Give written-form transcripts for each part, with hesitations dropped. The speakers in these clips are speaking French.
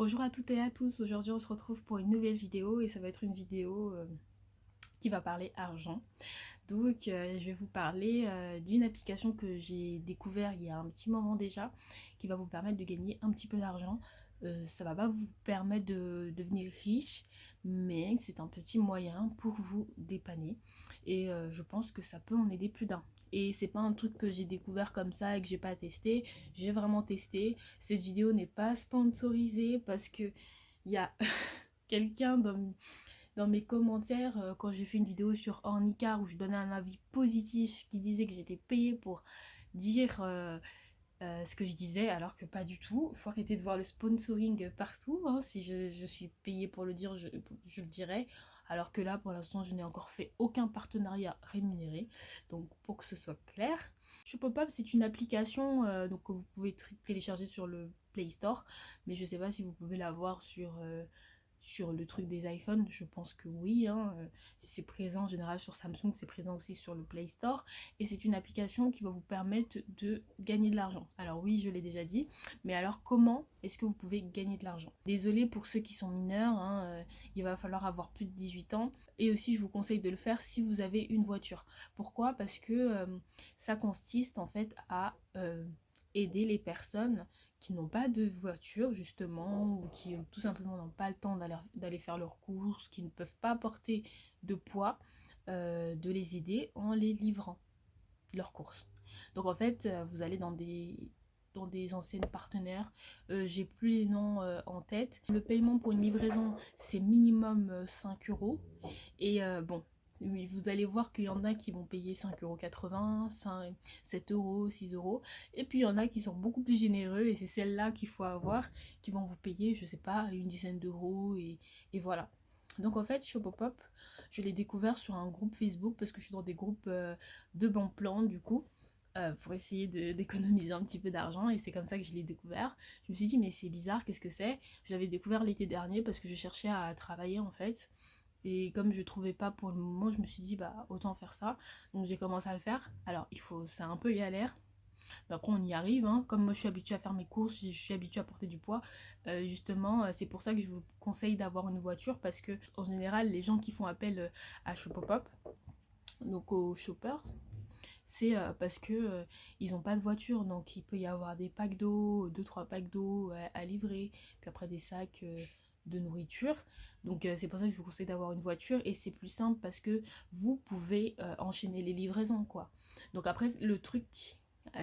Bonjour à toutes et à tous, aujourd'hui on se retrouve pour une nouvelle vidéo et ça va être une vidéo qui va parler argent. Donc je vais vous parler d'une application que j'ai découvert il y a un petit moment déjà qui va vous permettre de gagner un petit peu d'argent. Ça va pas vous permettre de devenir riche, mais c'est un petit moyen pour vous dépanner et je pense que ça peut en aider plus d'un. Et c'est pas un truc que j'ai découvert comme ça et que j'ai pas testé, j'ai vraiment testé. Cette vidéo n'est pas sponsorisée parce que il y a quelqu'un dans mes commentaires quand j'ai fait une vidéo sur Ornicar où je donnais un avis positif qui disait que j'étais payée pour dire ce que je disais, alors que pas du tout. Faut arrêter de voir le sponsoring partout, hein. Si je suis payée pour le dire, je le dirai. Alors que là, pour l'instant, je n'ai encore fait aucun partenariat rémunéré. Donc, pour que ce soit clair. Shopopop, c'est une application donc, que vous pouvez télécharger sur le Play Store. Mais je ne sais pas si vous pouvez la voir sur le truc des iPhones, je pense que oui, hein. Si c'est présent en général sur Samsung, c'est présent aussi sur le Play Store. Et c'est une application qui va vous permettre de gagner de l'argent. Alors oui, je l'ai déjà dit, mais alors comment est-ce que vous pouvez gagner de l'argent? Désolée pour ceux qui sont mineurs, hein, il va falloir avoir plus de 18 ans. Et aussi, je vous conseille de le faire si vous avez une voiture. Pourquoi? Parce que ça consiste en fait à aider les personnes qui n'ont pas de voiture justement ou qui tout simplement n'ont pas le temps d'aller faire leurs courses, qui ne peuvent pas porter de poids, de les aider en les livrant leurs courses. Donc en fait, vous allez dans des anciennes partenaires, j'ai plus les noms en tête. Le paiement pour une livraison, c'est minimum 5 euros. Et bon, oui, vous allez voir qu'il y en a qui vont payer 5,80 €, 7 euros, 6 euros. Et puis il y en a qui sont beaucoup plus généreux et c'est celles-là qu'il faut avoir, qui vont vous payer, je sais pas, une dizaine d'euros et voilà. Donc en fait, Shopopop, je l'ai découvert sur un groupe Facebook parce que je suis dans des groupes de bons plans du coup. Pour essayer d'économiser un petit peu d'argent et c'est comme ça que je l'ai découvert. Je me suis dit mais c'est bizarre, qu'est-ce que c'est? Je l'avais découvert l'été dernier parce que je cherchais à travailler en fait. Et comme je trouvais pas pour le moment, je me suis dit bah autant faire ça. Donc j'ai commencé à le faire. Alors c'est un peu galère. Mais après on y arrive, hein. Comme moi je suis habituée à faire mes courses, je suis habituée à porter du poids. Justement, c'est pour ça que je vous conseille d'avoir une voiture parce que en général les gens qui font appel à Shopopop, donc aux shoppers, c'est parce que ils n'ont pas de voiture, donc il peut y avoir des packs d'eau, deux trois packs d'eau à livrer, puis après des sacs de nourriture. Donc c'est pour ça que je vous conseille d'avoir une voiture et c'est plus simple parce que vous pouvez enchaîner les livraisons quoi. Donc après le truc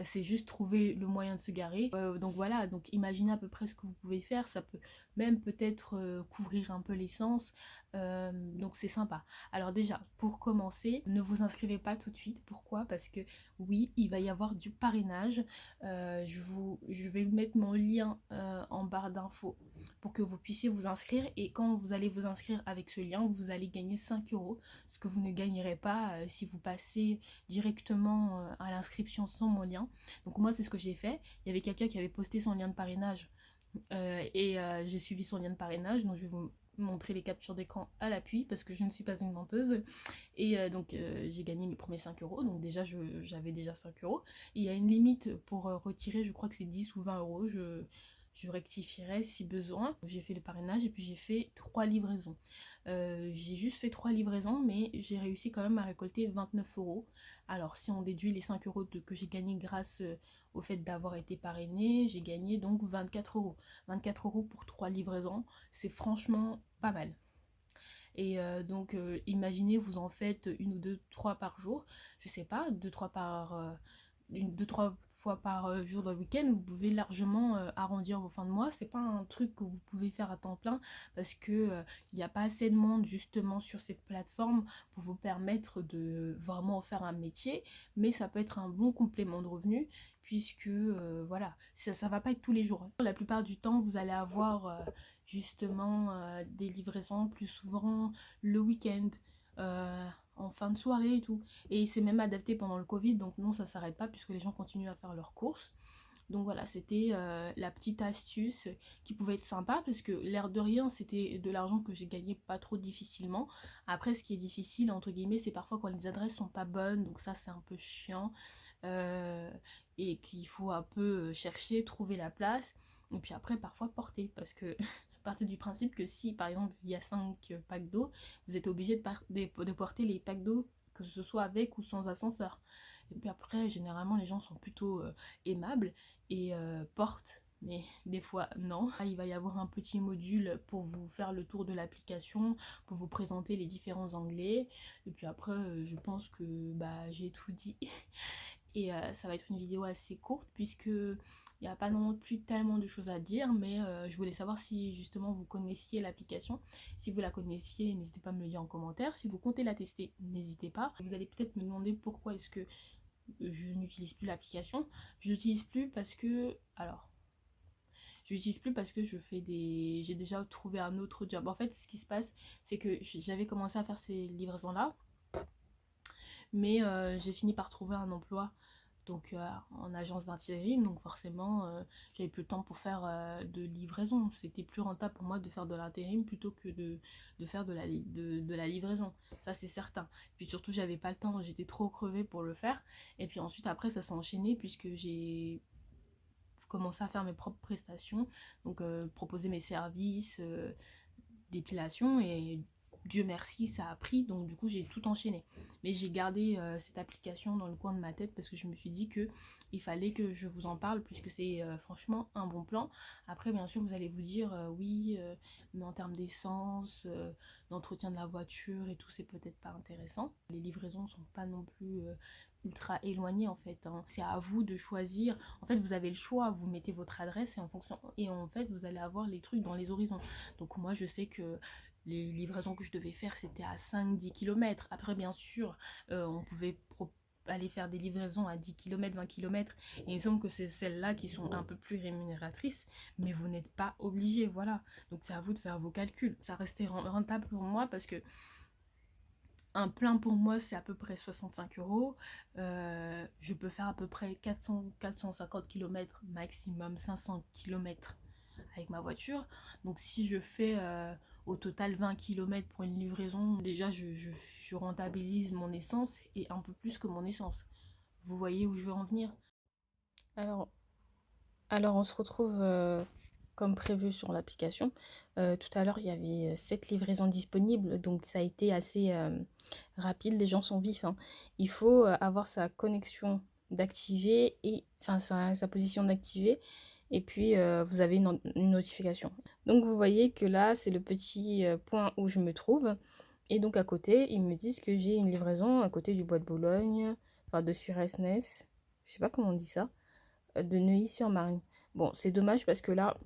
c'est juste trouver le moyen de se garer. Donc voilà, donc imaginez à peu près ce que vous pouvez faire. Ça peut même peut-être couvrir un peu l'essence. Donc c'est sympa. Alors déjà, pour commencer, ne vous inscrivez pas tout de suite. Pourquoi? Parce que oui, il va y avoir du parrainage. Je vais mettre mon lien en barre d'infos pour que vous puissiez vous inscrire. Et quand vous allez vous inscrire avec ce lien, vous allez gagner 5 euros. Ce que vous ne gagnerez pas si vous passez directement à l'inscription sans mon lien. Donc moi, c'est ce que j'ai fait. Il y avait quelqu'un qui avait posté son lien de parrainage et j'ai suivi son lien de parrainage. Donc je vais vous montrer les captures d'écran à l'appui parce que je ne suis pas une menteuse. Et donc j'ai gagné mes premiers 5 euros. Donc déjà j'avais déjà 5 euros. Et il y a une limite pour retirer, je crois que c'est 10 ou 20 euros. Je rectifierai si besoin. J'ai fait le parrainage et puis j'ai fait 3 livraisons. J'ai juste fait 3 livraisons, mais j'ai réussi quand même à récolter 29 euros. Alors si on déduit les 5 euros que j'ai gagné grâce au fait d'avoir été parrainée, j'ai gagné donc 24 euros. 24 euros pour 3 livraisons, c'est franchement pas mal. Et donc imaginez vous en faites une ou deux, trois par jour, je sais pas, deux, trois par deux, trois fois par jour dans le week-end, vous pouvez largement arrondir vos fins de mois. C'est pas un truc que vous pouvez faire à temps plein parce que il n'y a pas assez de monde justement sur cette plateforme pour vous permettre de vraiment en faire un métier, mais ça peut être un bon complément de revenu puisque voilà, ça va pas être tous les jours. La plupart du temps, vous allez avoir justement des livraisons plus souvent le week-end, en fin de soirée et tout. Et c'est même adapté pendant le Covid, donc non, ça s'arrête pas puisque les gens continuent à faire leurs courses. Donc voilà, c'était la petite astuce qui pouvait être sympa parce que l'air de rien, c'était de l'argent que j'ai gagné pas trop difficilement. Après, ce qui est difficile, entre guillemets, c'est parfois quand les adresses sont pas bonnes, donc ça c'est un peu chiant. Et qu'il faut un peu chercher, trouver la place. Et puis après, parfois porter, parce que partez du principe que si, par exemple, il y a 5 packs d'eau, vous êtes obligé de porter les packs d'eau, que ce soit avec ou sans ascenseur. Et puis après, généralement, les gens sont plutôt aimables et portent. Mais des fois, non. Il va y avoir un petit module pour vous faire le tour de l'application, pour vous présenter les différents onglets. Et puis après, je pense que bah, j'ai tout dit. Et ça va être une vidéo assez courte puisque il n'y a pas non plus tellement de choses à dire, mais je voulais savoir si justement vous connaissiez l'application. Si vous la connaissiez, n'hésitez pas à me le dire en commentaire. Si vous comptez la tester, n'hésitez pas. Vous allez peut-être me demander pourquoi est-ce que je n'utilise plus l'application. Je l'utilise plus parce que... Alors, je l'utilise plus parce que j'ai déjà trouvé un autre job. En fait, ce qui se passe, c'est que j'avais commencé à faire ces livraisons-là, mais j'ai fini par trouver un emploi donc en agence d'intérim, donc forcément j'avais plus le temps pour faire de livraison. C'était plus rentable pour moi de faire de l'intérim plutôt que de faire de la livraison, ça c'est certain. Puis surtout j'avais pas le temps, j'étais trop crevée pour le faire. Et puis ensuite après ça s'est enchaîné puisque j'ai commencé à faire mes propres prestations, donc proposer mes services d'épilation, et Dieu merci ça a pris, donc du coup j'ai tout enchaîné. Mais j'ai gardé cette application dans le coin de ma tête parce que je me suis dit que il fallait que je vous en parle puisque c'est franchement un bon plan. Après bien sûr vous allez vous dire oui mais en termes d'essence, d'entretien de la voiture et tout, c'est peut-être pas intéressant. Les livraisons sont pas non plus ultra éloignées en fait, hein. C'est à vous de choisir. En fait vous avez le choix, vous mettez votre adresse et en fonction, et en fait vous allez avoir les trucs dans les horizons. Donc moi je sais que les livraisons que je devais faire c'était à 5-10 km. Après bien sûr on pouvait aller faire des livraisons à 10 km, 20 km, et il me semble que c'est celles-là qui sont un peu plus rémunératrices, mais vous n'êtes pas obligé, voilà. Donc c'est à vous de faire vos calculs. Ça restait rentable pour moi parce que un plein pour moi c'est à peu près 65 euros. Je peux faire à peu près 450 km maximum, 500 km avec ma voiture. Donc si je fais au total 20 km pour une livraison, déjà je rentabilise mon essence et un peu plus que mon essence. Vous voyez où je veux en venir? Alors, alors on se retrouve comme prévu sur l'application. Tout à l'heure, il y avait 7 livraisons disponibles, donc ça a été assez rapide. Les gens sont vifs, hein. Il faut avoir sa connexion d'activer, et enfin sa position d'activer, et puis vous avez une notification. Donc vous voyez que là, c'est le petit point où je me trouve. Et donc à côté, ils me disent que j'ai une livraison à côté du Bois de Boulogne, enfin de Suresnes, je sais pas comment on dit ça, de Neuilly-sur-Marne. Bon, c'est dommage parce que là,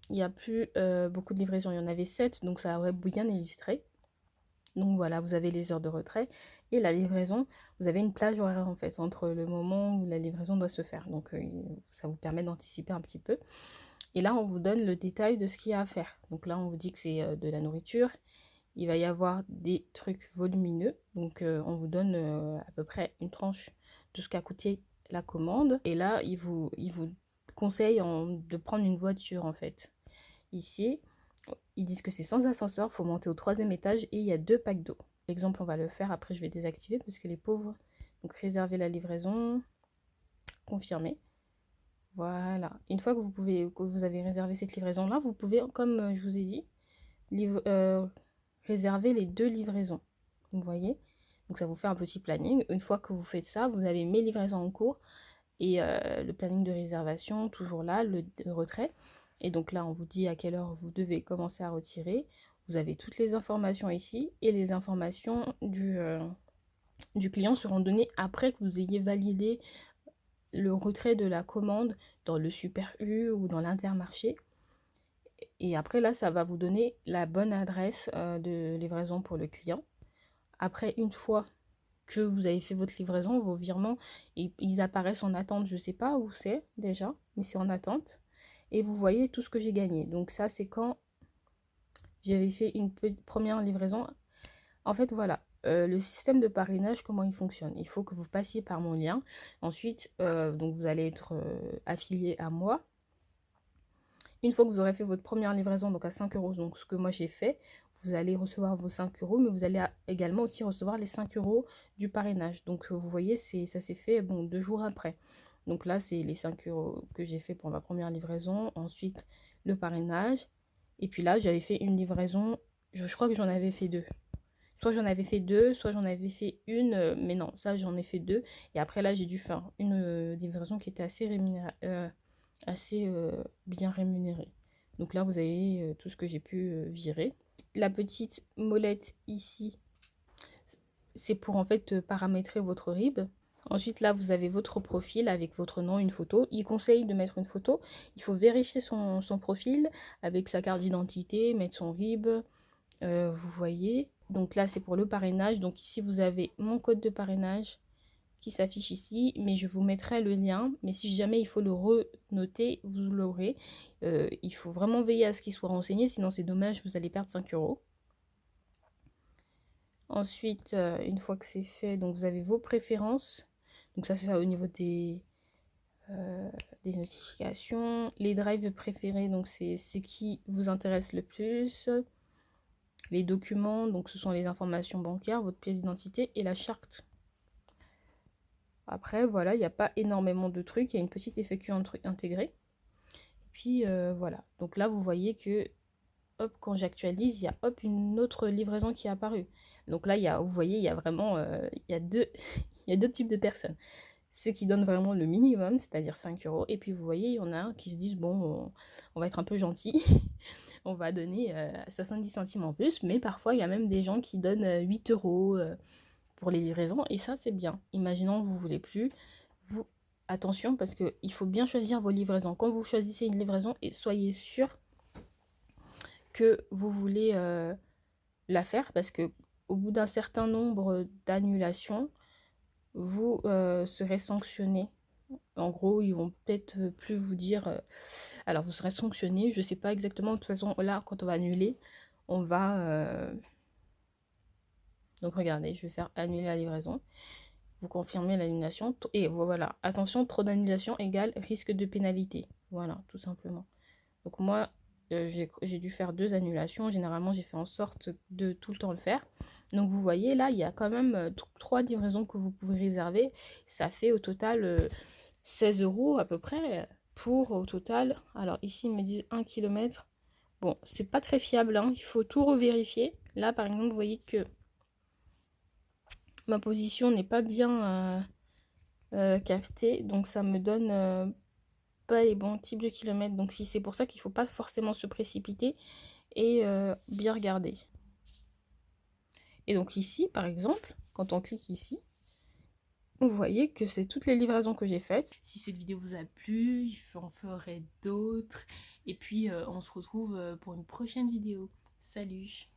il n'y a plus beaucoup de livraisons. Il y en avait 7, donc ça aurait bien illustré. Donc voilà, vous avez les heures de retrait et la livraison. Vous avez une plage horaire en fait entre le moment où la livraison doit se faire. Donc ça vous permet d'anticiper un petit peu. Et là, on vous donne le détail de ce qu'il y a à faire. Donc là, on vous dit que c'est de la nourriture. Il va y avoir des trucs volumineux. Donc on vous donne à peu près une tranche de ce qu'a coûté la commande. Et là, il vous conseille de prendre une voiture en fait. Ici, ils disent que c'est sans ascenseur, il faut monter au 3e étage et il y a 2 packs d'eau. L'exemple, on va le faire, après je vais désactiver parce que les pauvres. Donc réserver la livraison, confirmer. Voilà. Une fois que vous avez réservé cette livraison-là, vous pouvez, comme je vous ai dit, réserver les 2 livraisons. Vous voyez? Donc ça vous fait un petit planning. Une fois que vous faites ça, vous avez mes livraisons en cours et le planning de réservation, toujours là, le retrait. Et donc là, on vous dit à quelle heure vous devez commencer à retirer. Vous avez toutes les informations ici et les informations du client seront données après que vous ayez validé le retrait de la commande dans le Super U ou dans l'Intermarché. Et après là, ça va vous donner la bonne adresse de livraison pour le client. Après, une fois que vous avez fait votre livraison, vos virements, ils apparaissent en attente. Je ne sais pas où c'est déjà, mais c'est en attente. Et vous voyez tout ce que j'ai gagné. Donc ça, c'est quand j'avais fait une première livraison. En fait, voilà, le système de parrainage, comment il fonctionne. Il faut que vous passiez par mon lien. Ensuite, donc vous allez être affilié à moi. Une fois que vous aurez fait votre première livraison, donc à 5 euros, donc ce que moi j'ai fait, vous allez recevoir vos 5 euros, mais vous allez également aussi recevoir les 5 euros du parrainage. Donc vous voyez, ça s'est fait bon, 2 jours après. Donc là, c'est les 5 euros que j'ai fait pour ma première livraison. Ensuite, le parrainage. Et puis là, j'avais fait une livraison, je crois que j'en avais fait deux. Soit j'en avais fait deux, soit j'en avais fait une, mais non, ça j'en ai fait deux. Et après là, j'ai dû faire une livraison qui était assez, bien rémunérée. Donc là, vous avez tout ce que j'ai pu virer. La petite molette ici, c'est pour en fait paramétrer votre RIB. Ensuite, là, vous avez votre profil avec votre nom, une photo. Il conseille de mettre une photo. Il faut vérifier son profil avec sa carte d'identité, mettre son RIB. Vous voyez. Donc là, c'est pour le parrainage. Donc ici, vous avez mon code de parrainage qui s'affiche ici. Mais je vous mettrai le lien. Mais si jamais il faut le renoter, vous l'aurez. Il faut vraiment veiller à ce qu'il soit renseigné. Sinon, c'est dommage, vous allez perdre 5 €. Ensuite, une fois que c'est fait, donc vous avez vos préférences. Donc ça, c'est au niveau des notifications. Les drives préférés, donc c'est ce qui vous intéresse le plus. Les documents, donc ce sont les informations bancaires, votre pièce d'identité et la charte. Après, voilà, il n'y a pas énormément de trucs. Il y a une petite FAQ intégrée. Et puis, voilà. Donc là, vous voyez que, hop, quand j'actualise, il y a, hop, une autre livraison qui est apparue. Donc là, vous voyez, il y a vraiment, il y a deux, il y a deux types de personnes. Ceux qui donnent vraiment le minimum, c'est-à-dire 5 €. Et puis, vous voyez, il y en a qui se disent, bon, on va être un peu gentil. On va donner 70 centimes en plus. Mais parfois, il y a même des gens qui donnent 8 € pour les livraisons. Et ça, c'est bien. Imaginons que vous ne voulez plus. Attention, parce qu'il faut bien choisir vos livraisons. Quand vous choisissez une livraison, soyez sûr que vous voulez la faire. Parce que au bout d'un certain nombre d'annulations, vous serez sanctionné. En gros, ils vont peut-être plus vous dire... alors, vous serez sanctionné. Je ne sais pas exactement. De toute façon, là, quand on va annuler, on va... donc, regardez, je vais faire annuler la livraison. Vous confirmez l'annulation. Et voilà. Attention, trop d'annulation égale risque de pénalité. Voilà, tout simplement. Donc, moi, j'ai dû faire 2 annulations. Généralement, j'ai fait en sorte de tout le temps le faire. Donc, vous voyez, là, il y a quand même 3 livraisons que vous pouvez réserver. Ça fait au total 16 € à peu près. Pour au total, alors ici, ils me disent 1 km. Bon, c'est pas très fiable, hein. Il faut tout revérifier. Là, par exemple, vous voyez que ma position n'est pas bien captée. Donc, ça me donne... pas les bons types de kilomètres. Donc si c'est pour ça qu'il ne faut pas forcément se précipiter et bien regarder. Et donc ici, par exemple, quand on clique ici, vous voyez que c'est toutes les livraisons que j'ai faites. Si cette vidéo vous a plu, j'en ferai d'autres. Et puis on se retrouve pour une prochaine vidéo. Salut!